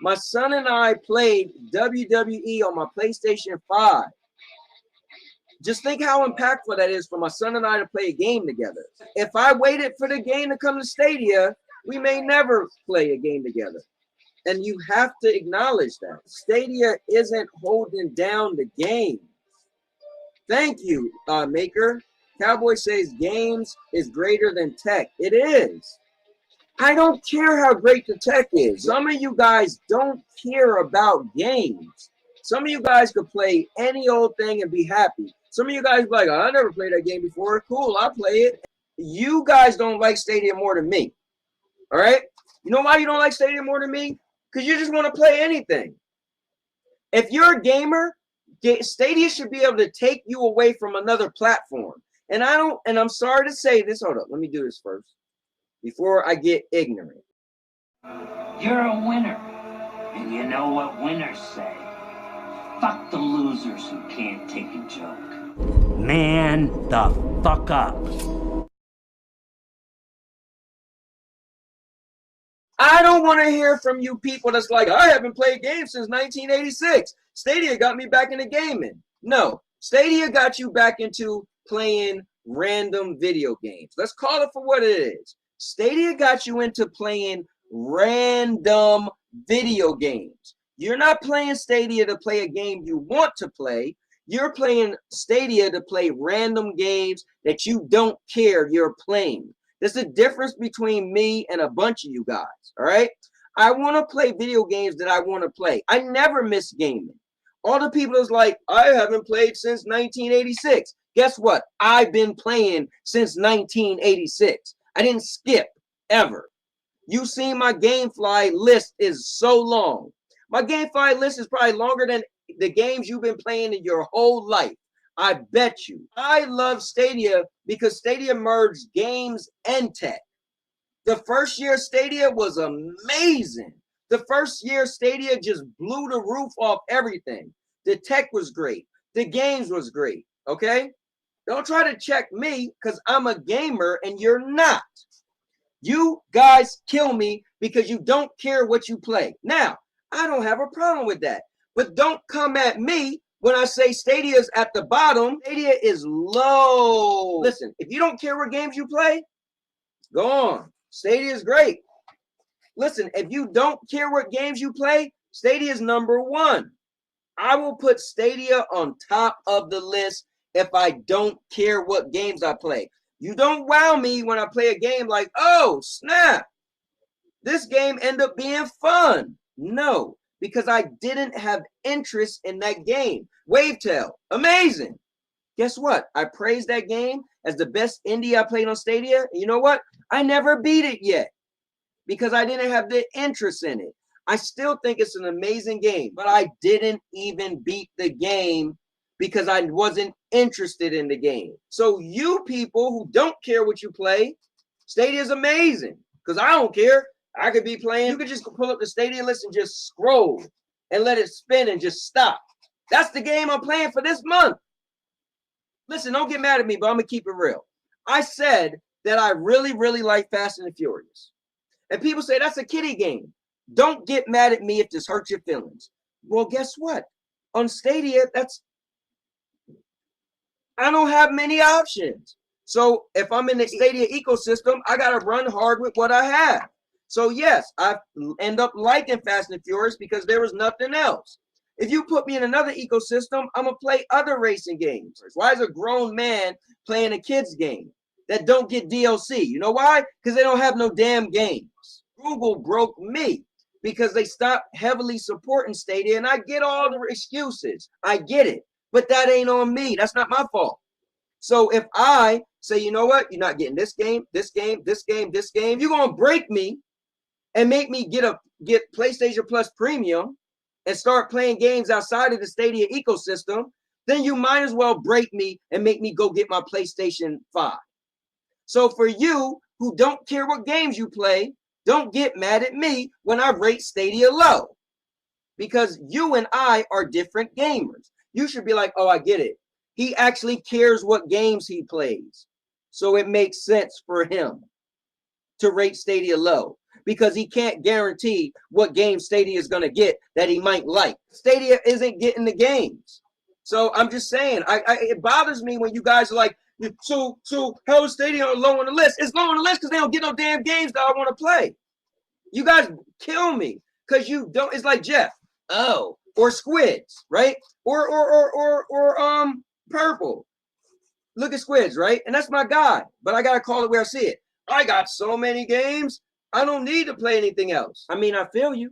My son and I played WWE on my PlayStation 5. Just think how impactful that is for my son and I to play a game together. If I waited for the game to come to Stadia, we may never play a game together. And you have to acknowledge that. Stadia isn't holding down the game. Thank you, Maker. Cowboy says games is greater than tech. It is. I don't care how great the tech is. Some of you guys don't care about games. Some of you guys could play any old thing and be happy. Some of you guys be like, oh, I never played that game before. Cool, I'll play it. You guys don't like Stadia more than me. All right? You know why you don't like Stadia more than me? Because you just want to play anything. If you're a gamer, Stadia should be able to take you away from another platform. And I'm sorry to say this. Hold up, let me do this first before I get ignorant. You're a winner. And you know what winners say. Fuck the losers who can't take a joke. Man the fuck up. I don't want to hear from you people that's like, I haven't played games since 1986. Stadia got me back into gaming. No, Stadia got you back into playing random video games. Let's call it for what it is. Stadia got you into playing random video games. You're not playing Stadia to play a game you want to play. You're playing Stadia to play random games that you don't care you're playing. There's a difference between me and a bunch of you guys, all right? I want to play video games that I want to play. I never miss gaming. All the people is like, I haven't played since 1986. Guess what? I've been playing since 1986. I didn't skip ever. You see my GameFly list is so long. My GameFly list is probably longer than the games you've been playing in your whole life. I bet you. I love Stadia because Stadia merged games and tech. The first year Stadia was amazing. The first year Stadia just blew the roof off everything. The tech was great. The games was great. Okay? Don't try to check me because I'm a gamer and you're not. You guys kill me because you don't care what you play. Now, I don't have a problem with that. But don't come at me when I say Stadia's at the bottom. Stadia is low. Listen, if you don't care what games you play, go on. Stadia is great. Listen, if you don't care what games you play, Stadia is number one. I will put Stadia on top of the list if I don't care what games I play. You don't wow me when I play a game like, oh, snap. This game ended up being fun. No, because I didn't have interest in that game. Wavetail, amazing. Guess what? I praised that game as the best indie I played on Stadia. And you know what? I never beat it yet because I didn't have the interest in it. I still think it's an amazing game, but I didn't even beat the game because I wasn't interested in the game. So you people who don't care what you play, Stadia is amazing because I don't care. I could be playing. You could just pull up the Stadia list and just scroll and let it spin and just stop. That's the game I'm playing for this month. Listen, don't get mad at me, but I'm going to keep it real. I said that I really, really like Fast and the Furious. And people say that's a kiddie game. Don't get mad at me if this hurts your feelings. Well, guess what? On Stadia, I don't have many options. So if I'm in the Stadia ecosystem, I got to run hard with what I have. So yes, I end up liking Fast and Furious because there was nothing else. If you put me in another ecosystem, I'm going to play other racing games. Why is a grown man playing a kid's game that don't get DLC? You know why? Because they don't have no damn games. Google broke me because they stopped heavily supporting Stadia, and I get all the excuses. I get it, but that ain't on me. That's not my fault. So if I say, you know what, you're not getting this game, this game, this game, this game, you're going to break me and make me get PlayStation Plus Premium and start playing games outside of the Stadia ecosystem, then you might as well break me and make me go get my PlayStation 5. So for you who don't care what games you play, don't get mad at me when I rate Stadia low. Because you and I are different gamers. You should be like, oh, I get it. He actually cares what games he plays. So it makes sense for him to rate Stadia low. because he can't guarantee what game Stadia is going to get that he might like. Stadia isn't getting the games. So I'm just saying, it bothers me when you guys are like, so how is Stadia low on the list? It's low on the list because they don't get no damn games that I want to play. You guys kill me because you don't. It's like Jeff, or Squids, right? Or Purple. Look at Squids, right? And that's my guy, but I gotta call it where I see it. I got so many games, I don't need to play anything else. I mean, I feel you,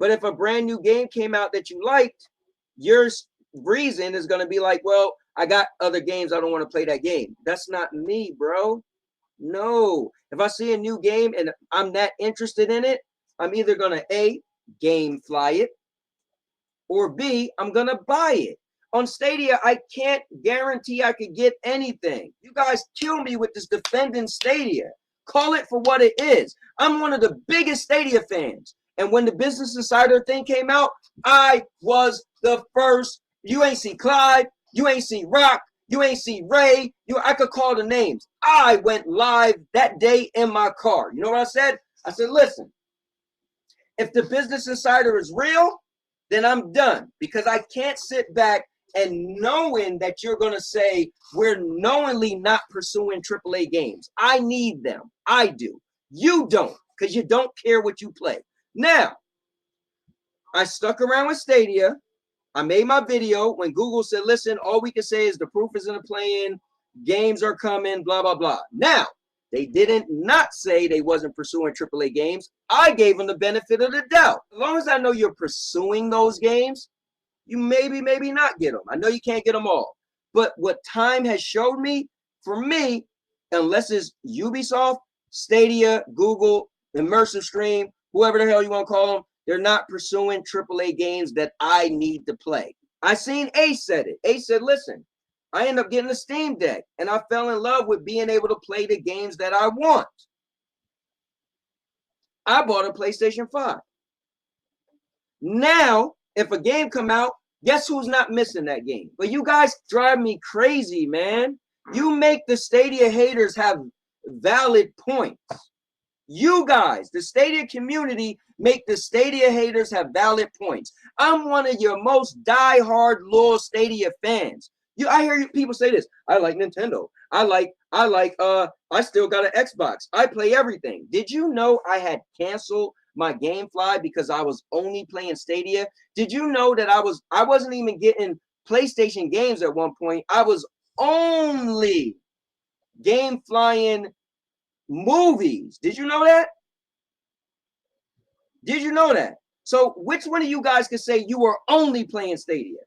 but if a brand new game came out that you liked, your reason is gonna be like, well, I got other games, I don't want to play that game. That's not me, bro. No. If I see a new game and I'm that interested in it, I'm either gonna A, game fly it, or B, I'm gonna buy it. On Stadia, I can't guarantee I could get anything. You guys kill me with this defending Stadia. Call it for what it is. I'm one of the biggest Stadia fans. And when the Business Insider thing came out, I was the first. You ain't see Clyde. You ain't see Rock. You ain't see Ray. I could call the names. I went live that day in my car. You know what I said? I said, listen, if the Business Insider is real, then I'm done, because I can't sit back and knowing that you're going to say we're knowingly not pursuing AAA games. I need them. I do. You don't, because you don't care what you play. Now, I stuck around with Stadia. I made my video when Google said, listen, all we can say is the proof is in the playing, games are coming, blah, blah, blah. Now, they didn't not say they wasn't pursuing AAA games. I gave them the benefit of the doubt. As long as I know you're pursuing those games, you maybe not get them. I know you can't get them all. But what time has showed me, for me, unless it's Ubisoft, Stadia, Google, Immersive Stream, whoever the hell you want to call them, they're not pursuing AAA games that I need to play. I seen Ace said it. Ace said, listen, I ended up getting a Steam Deck, and I fell in love with being able to play the games that I want. I bought a PlayStation 5. Now, if a game come out, guess who's not missing that game? But you guys drive me crazy, man. You make the Stadia haters have valid points. You guys, the Stadia community, make the Stadia haters have valid points. I'm one of your most die-hard loyal Stadia fans. I hear people say this. I like Nintendo. I still got an Xbox. I play everything. Did you know I had canceled my GameFly because I was only playing Stadia? Did you know that I wasn't even getting PlayStation games at one point? I was only game flying movies. Did you know that? Did you know that? So which one of you guys could say you were only playing Stadia?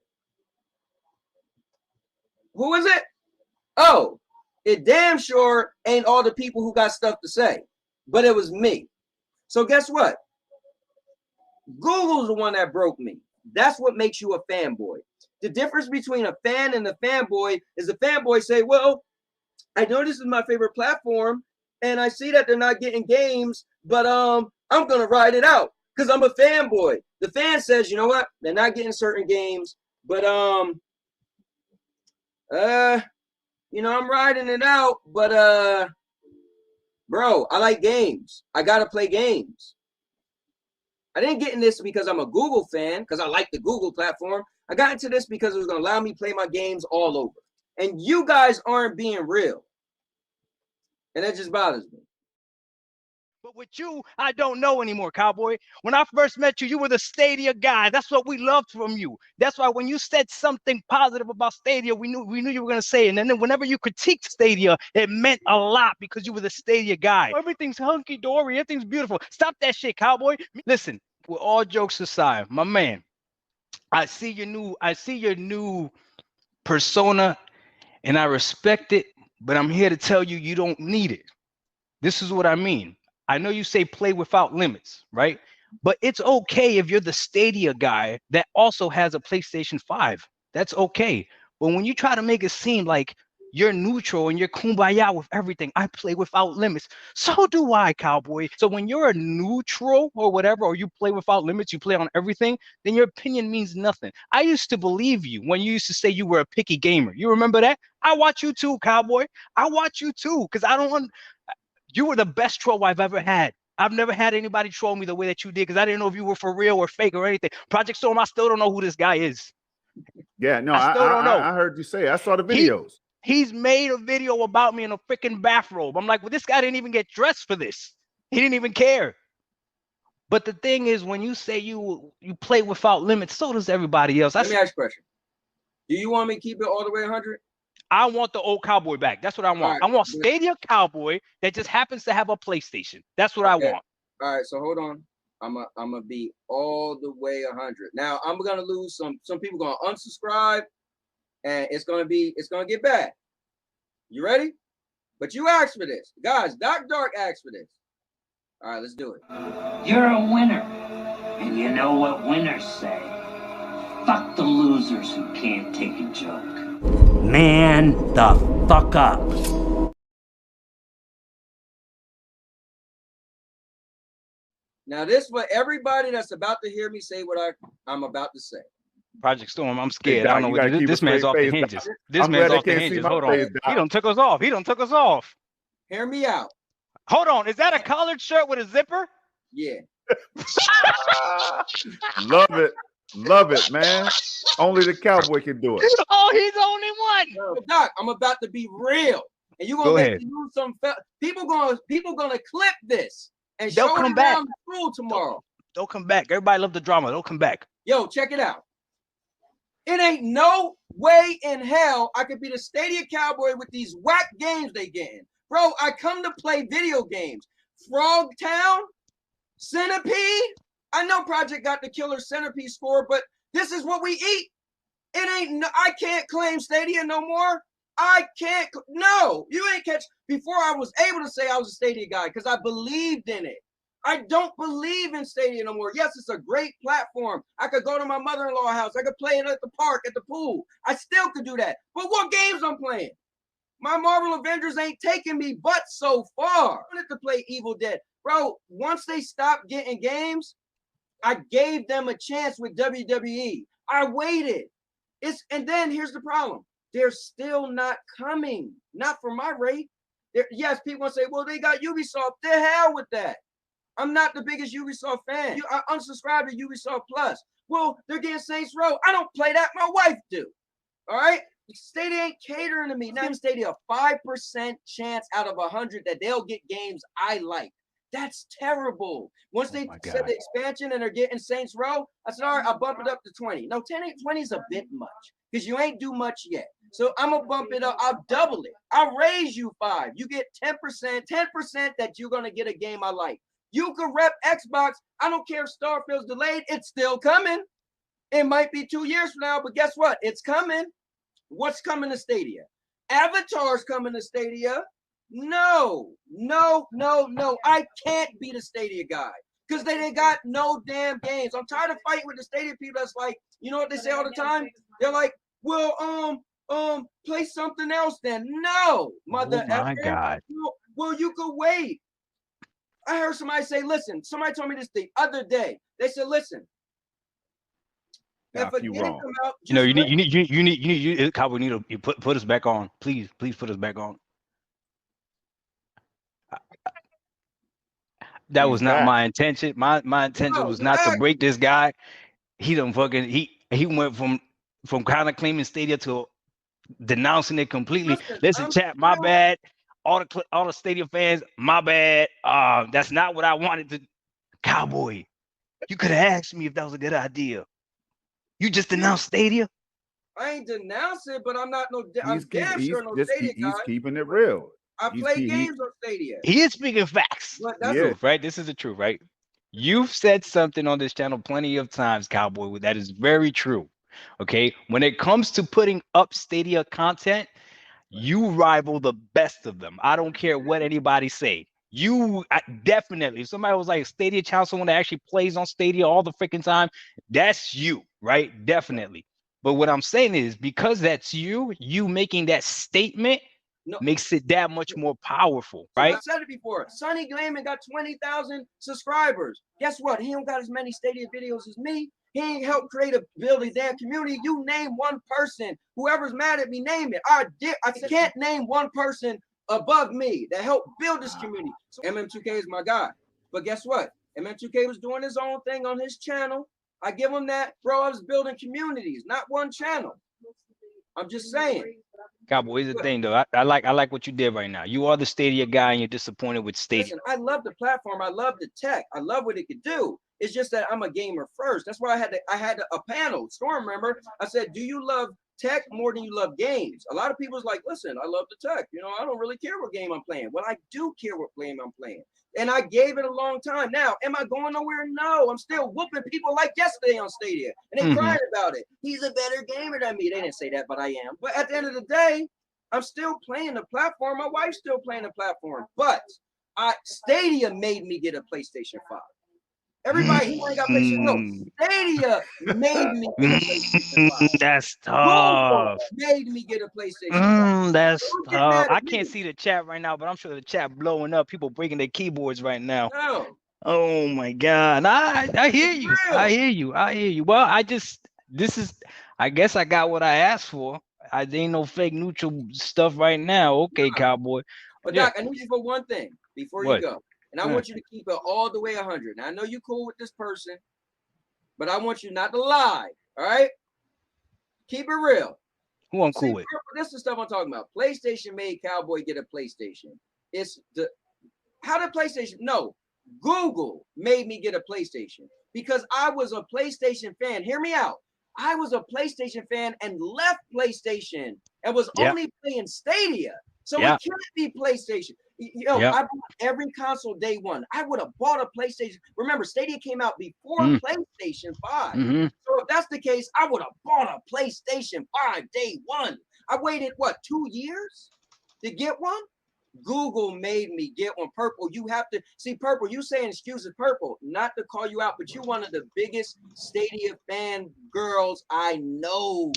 Who is it? Oh, it damn sure ain't all the people who got stuff to say, but it was me. So guess what? Google's the one that broke me. That's what makes you a fanboy. The difference between a fan and a fanboy is the fanboy say, well, I know this is my favorite platform, and I see that they're not getting games, but I'm going to ride it out because I'm a fanboy. The fan says, you know what? They're not getting certain games, but you know, I'm riding it out, but bro, I like games. I gotta play games. I didn't get in this because I'm a Google fan, because I like the Google platform. I got into this because it was gonna allow me to play my games all over. And you guys aren't being real. And that just bothers me. But with you, I don't know anymore, Cowboy. When I first met you, you were the Stadia guy. That's what we loved from you. That's why when you said something positive about Stadia, we knew you were going to say it. And then whenever you critiqued Stadia, it meant a lot because you were the Stadia guy. Everything's hunky-dory. Everything's beautiful. Stop that shit, Cowboy. Listen, with all jokes aside, my man, I see your new persona, and I respect it, but I'm here to tell you, you don't need it. This is what I mean. I know you say play without limits, right? But it's okay if you're the Stadia guy that also has a PlayStation 5. That's okay. But when you try to make it seem like you're neutral and you're kumbaya with everything, I play without limits. So do I, Cowboy. So when you're a neutral or whatever, or you play without limits, you play on everything, then your opinion means nothing. I used to believe you when you used to say you were a picky gamer. You remember that? I watch you too, Cowboy. I watch you too, because I don't want... You were the best troll I've ever had. I've never had anybody troll me the way that you did because I didn't know if you were for real or fake or anything. Project Storm, I still don't know who this guy is. Yeah, no, I still don't know. I heard you say. I saw the videos. He's made a video about me in a freaking bathrobe. I'm like, well, this guy didn't even get dressed for this. He didn't even care. But the thing is, when you say you play without limits, so does everybody else. Let me ask you a question. Do you want me to keep it all the way 100? I want the old Cowboy back. That's what I want. Right. I want Stadia Cowboy that just happens to have a PlayStation. That's what I want. All right, so hold on. I'm gonna be all the way 100. Now I'm gonna lose some people gonna unsubscribe, and it's gonna get bad. You ready? But you asked for this, guys. Doc Dark asked for this. All right, let's do it. You're a winner, and you know what winners say. Fuck the losers who can't take a joke. Man the fuck up. Now this for everybody that's about to hear me say what I'm about to say. Project Storm, I'm scared. Hey, Doc, I don't know what this man's off the hinges. This man's off the hinges. Hold on. He done took us off. He done took us off. Hear me out. Hold on. Is that a collared shirt with a zipper? Yeah. Love it, man. Only the Cowboy can do it. Oh, he's the only one. Doc, I'm about to be real, and you gonna make me lose some. People gonna clip this and they'll show come it back around the school tomorrow. They'll come back. Everybody love the drama. They'll come back. Yo, check it out. It ain't no way in hell I could be the Stadia Cowboy with these whack games they getting. Bro, I come to play video games. Frog Town, Centipede. I know Project got the killer Centipede score, but this is what we eat. It ain't no, I can't claim Stadia no more. I can't. No, you ain't catch. Before I was able to say I was a Stadia guy because I believed in it. I don't believe in Stadia no more. Yes, it's a great platform. I could go to my mother-in-law's house. I could play it at the park, at the pool. I still could do that. But what games I'm playing? My Marvel Avengers ain't taking me but so far. I wanted to play Evil Dead. Bro, once they stopped getting games, I gave them a chance with WWE. I waited. And then here's the problem. They're still not coming. Not for my rate. Yes, people want to say, well, they got Ubisoft. The hell with that. I'm not the biggest Ubisoft fan. I unsubscribed to Ubisoft Plus. Well, they're getting Saints Row. I don't play that. My wife do. All right? Stadia ain't catering to me. Now I'm Stadia a 5% chance out of 100 that they'll get games I like. That's terrible. Once they said the expansion and they're getting Saints Row, I said, all right, I'll bump it up to 20. No, 20 is a bit much because you ain't do much yet. So I'm going to bump it up. I'll double it. I'll raise you 5. You get 10%, 10% that you're going to get a game I like. You can rep Xbox. I don't care if Starfield's delayed. It's still coming. It might be 2 years from now, but guess what? It's coming. What's coming to Stadia? Avatar's coming to Stadia. No. I can't be the Stadia guy because they got no damn games. I'm tired of fighting with the Stadia people that's like, you know what they say all the time? They're like, well, play something else then. No, mother. Oh my God. Well, you could wait. I heard somebody say, listen, somebody told me this the other day. They said, listen. If a game come out, you need Cowboy, need to put us back on. Please put us back on. That was not my intention. My intention was not to break this guy. He done fucking he went from kind of claiming Stadia to denouncing it completely. Listen, chat, my bad. All the Stadia fans, my bad. That's not what I wanted to. Cowboy, you could have asked me if that was a good idea. You just denounced Stadia. I ain't denounced it, but I'm not no. I'm damn sure no Stadia guy. He's keeping it real. I play games on Stadia. He is speaking facts. That's truth, right? This is the truth, right? You've said something on this channel plenty of times, Cowboy. That is very true. Okay, when it comes to putting up Stadia content, you rival the best of them. I don't care what anybody say. You definitely, if somebody was like Stadia channel, someone that actually plays on Stadia all the freaking time, that's you, right? Definitely. But what I'm saying is because that's you making that statement makes it that much more powerful, right? I said it before. Sonny Glayman got 20,000 subscribers. Guess what? He don't got as many Stadia videos as me. He ain't helped build a damn community. You name one person. Whoever's mad at me, name it. I can't name one person above me that helped build this community. So MM2K is my guy. But guess what? MN2K was doing his own thing on his channel. I give him that. Bro, I was building communities, not one channel. I'm just saying. Cowboy, here's the thing though. I like what you did right now. You are the Stadia guy and you're disappointed with Stadia. Listen, I love the platform. I love the tech. I love what it could do. It's just that I'm a gamer first. That's why I had a panel. Storm, remember? I said, do you love tech more than you love games? A lot of people's like, listen, I love the tech. You know, I don't really care what game I'm playing. Well, I do care what game I'm playing. And I gave it a long time. Now, am I going nowhere? No. I'm still whooping people like yesterday on Stadia. And they crying about it. He's a better gamer than me. They didn't say that, but I am. But at the end of the day, I'm still playing the platform. My wife's still playing the platform. But Stadia made me get a PlayStation 5. Everybody, he ain't got PlayStation. No, Stadia made me get a PlayStation 5. That's tough. Made me get a PlayStation 5. That's tough. I can't see the chat right now, but I'm sure the chat blowing up. People breaking their keyboards right now. No. Oh my God. I hear you. I hear you. I hear you. Well, I guess I got what I asked for. I ain't no fake neutral stuff right now. Okay, Cowboy. But Doc, I need you for one thing before you go. And I want you to keep it all the way 100. Now, I know you're cool with this person, but I want you not to lie. All right? Keep it real. Who I'm cool with? This is the stuff I'm talking about. PlayStation made Cowboy get a PlayStation. How did PlayStation? No, Google made me get a PlayStation because I was a PlayStation fan. Hear me out. I was a PlayStation fan and left PlayStation and was only playing Stadia. So it can't be PlayStation. I bought every console day one. I would have bought a PlayStation. Remember, Stadia came out before PlayStation 5. So if that's the case, I would have bought a PlayStation 5 day one. I waited, 2 years to get one? Google made me get one. Purple, you have to see. Purple, you saying excuses. Purple, not to call you out, but you're one of the biggest Stadia fan girls I know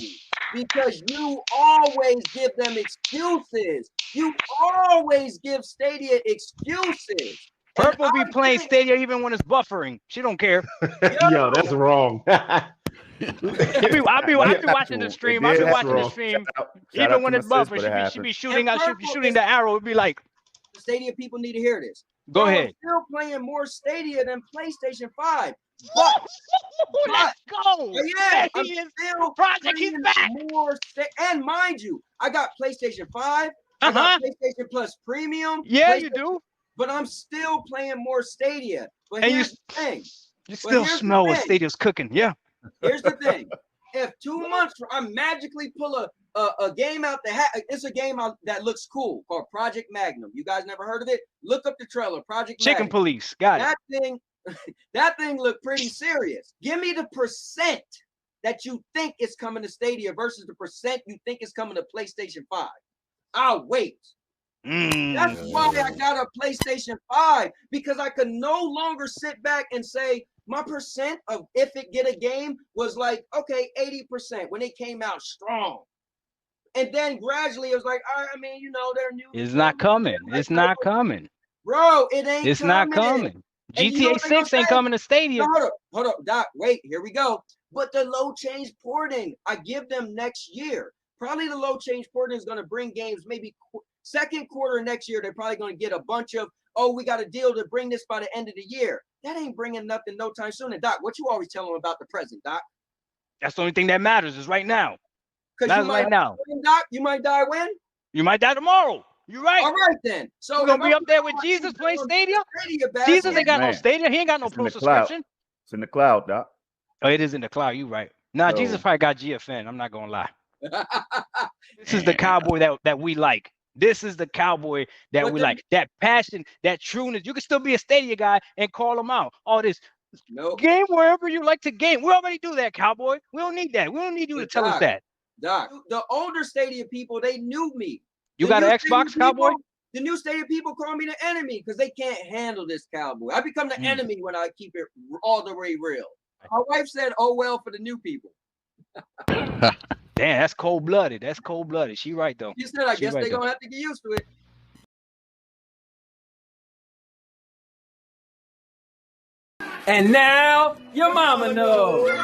because you always give them excuses. You always give Stadia excuses. Purple be playing Stadia even when it's buffering. She don't care. Yo, that's wrong. I'll be watching the stream. I'll be watching the stream. Even when it's buffering, she be shooting the arrow. It'd be like, the Stadia people need to hear this. Go ahead. I'm still playing more Stadia than PlayStation 5. But let's go. Yeah, I'm still Project. He's back. More and mind you, I got PlayStation 5. I got PlayStation Plus Premium. Yeah, you do. But I'm still playing more Stadia. But here's the thing. You still smell what Stadia's cooking. Yeah. Here's the thing. If 2 months I magically pull a game out the hat, it's a game that looks cool called Project Magnum. You guys never heard of it? Look up the trailer. Project Chicken Magnum. Police. Got it. That thing looked pretty serious. Give me the percent that you think is coming to Stadia versus the percent you think is coming to PlayStation 5. I'll wait. That's why I got a PlayStation 5, because I could no longer sit back and say my percent of if it get a game was like, okay, 80% when it came out strong. And then gradually it was like, all right, I mean, they're new. It's not coming. It's not coming. Bro, it ain't It's coming. not coming. GTA 6 ain't coming to Stadia. Hold up, Doc. Wait, here we go. But the low change porting, I give them next year. Probably the low change porting is going to bring games maybe second quarter next year. They're probably going to get a bunch of, we got a deal to bring this by the end of the year. That ain't bringing nothing no time soon. And Doc, what you always tell them about the present, Doc? That's the only thing that matters is right now. That's right now. Doc, you might die when? You might die tomorrow. You're right. All right then. So we're gonna be up there with Jesus playing Stadia. Jesus ain't got no Stadia. He ain't got no pro subscription. It's in the cloud, Doc. Oh, it is in the cloud. You right. Nah, Jesus probably got GFN. I'm not gonna lie. This is the cowboy that we like. This is the cowboy that we like. That passion, that trueness. You can still be a Stadia guy and call him out. All this game wherever you like to game. We already do that, cowboy. We don't need that. We don't need you to tell us that. Doc, the older Stadia people, they knew me. You got an Xbox, cowboy? The new Stadia people call me the enemy because they can't handle this cowboy. I become the enemy when I keep it all the way real. My wife said, oh, well, for the new people. Damn, that's cold-blooded. That's cold-blooded. She right, though. She said, I guess they're going to have to get used to it. And now, your mama knows.